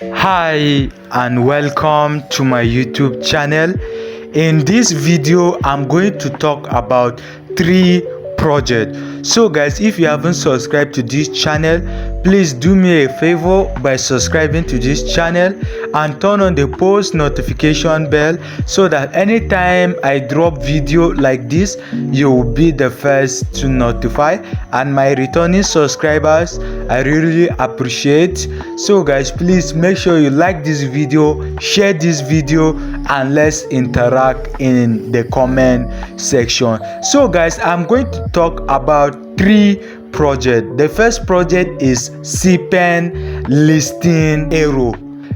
Hi and welcome to my YouTube channel. In this video I'm going to talk about 3 projects. So guys, if you haven't subscribed to this channel, please do me a favor by subscribing to this channel and turn on the post notification bell so that anytime I drop video like this, you will be the first to notify. And my returning subscribers, I really appreciate. So guys, please make sure you like this video, share this video, and let's interact in the comment section. So guys, I'm going to talk about 3 projects. The first project is Cpen listing error.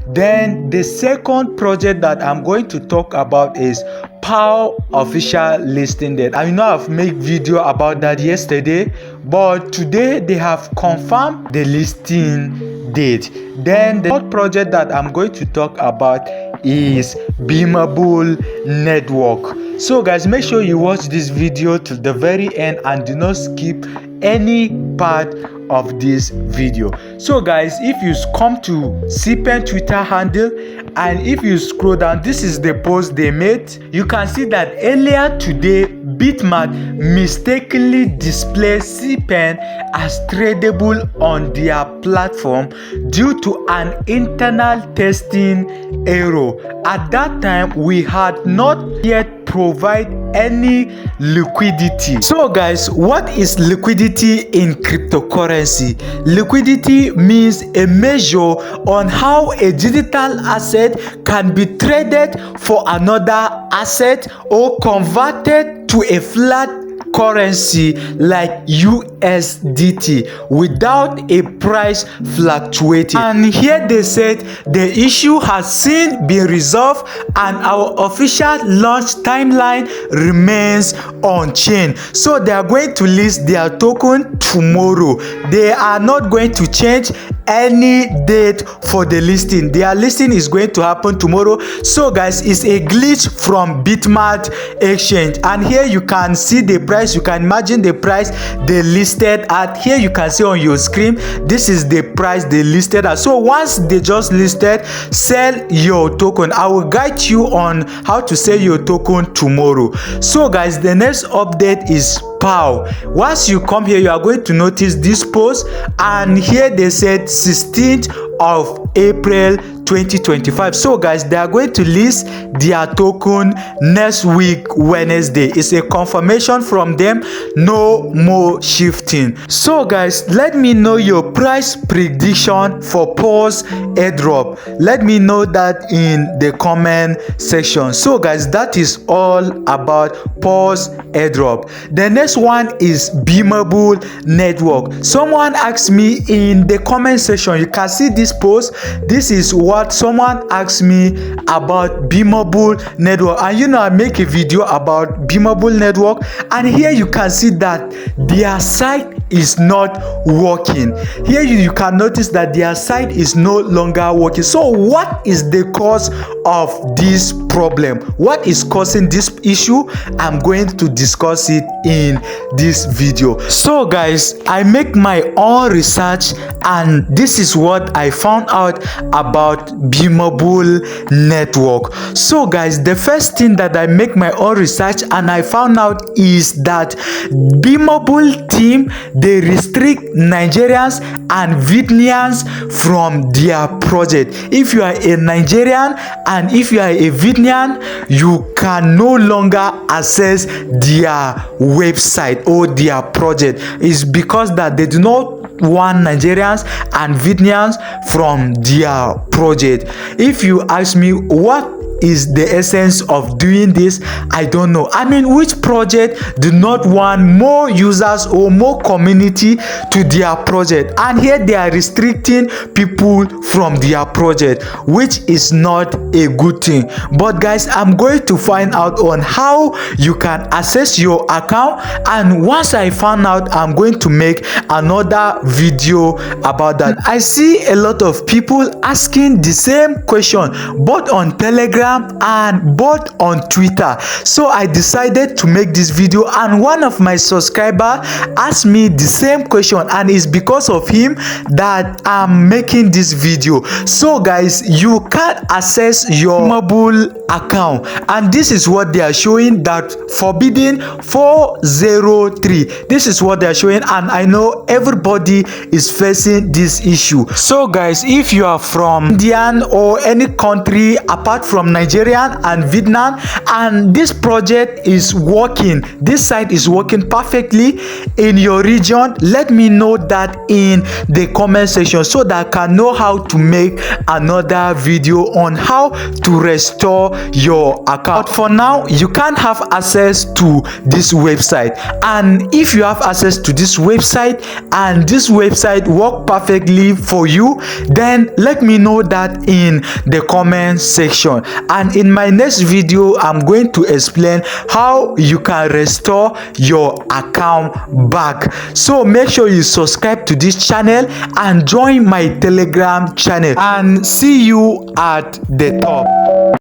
Then the second project that I'm going to talk about is Paws official listing date. I know I've made video about that yesterday, but today they have confirmed the listing date. Then the third project that I'm going to talk about is Beamable Network. So guys, make sure you watch this video to the very end and do not skip any part of this video. So guys, if you come to Cpen Twitter handle and if you scroll down, this is the post they made. You can see that earlier today Bitmart mistakenly displayed Cpen as tradable on their platform due to an internal testing error. At that time, we had not yet provide any liquidity. So guys, what is liquidity in cryptocurrency? Liquidity means a measure on how a digital asset can be traded for another asset or converted to a flat currency like USDT without a price fluctuating. And here they said the issue has since been resolved and our official launch timeline remains unchanged. So they are going to list their token tomorrow. They are not going to change any date for the listing. Their listing is going to happen tomorrow. So guys, it's a glitch from Bitmart exchange, and here you can see the price. You can imagine the price they listed at. Here you can see on your screen, this is the price they listed at. So once they just listed, sell your token. I will guide you on how to sell your token tomorrow. So guys, the next update is Paws. Once you come here, you are going to notice this post, and here they said 16th of April 2025. So guys, they are going to list their token next week Wednesday. It's a confirmation from them, no more shifting. So guys, let me know your price prediction for Paws airdrop. Let me know that in the comment section. So guys, that is all about Paws airdrop. The next one is Beamable Network. Someone asked me in the comment section, you can see this post. This is what someone asked me about Beamable Network, and you know I make a video about Beamable Network, and here you can see that their site is not working. Here you can notice that their site is no longer working. So what is the cause of this problem? What is causing this issue? I'm going to discuss it in this video. So guys, I make my own research and this is what I found out about Beamable Network. So guys, the first thing that I make my own research and I found out is that Beamable team, they restrict Nigerians and Vietnamians from their project. If you are a Nigerian and if you are a Vietnamian, you can no longer access their website or their project. It's because that they do not want Nigerians and Vietnamians from their project. If you ask me what is the essence of doing this, I don't know. I mean, which project do not want more users or more community to their project? And here they are restricting people from their project, which is not a good thing. But guys, I'm going to find out on how you can access your account, and once I found out, I'm going to make another video about that. I see a lot of people asking the same question both on Telegram Telegram and both on Twitter. So I decided to make this video, and one of my subscriber asked me the same question, and it's because of him that I'm making this video. So guys, you can access your Beamable account, and this is what they are showing, that forbidden 403. This is what they are showing, and I know everybody is facing this issue. So guys, if you are from Indian or any country apart from Nigerian and Vietnam, and this project is working, this site is working perfectly in your region, let me know that in the comment section so that I can know how to make another video on how to restore your account. But for now, you can't have access to this website, and if you have access to this website and this website work perfectly for you, then let me know that in the comment section, and in my next video I'm going to explain how you can restore your account back. So make sure you subscribe to this channel and join my Telegram channel, and see you at the top.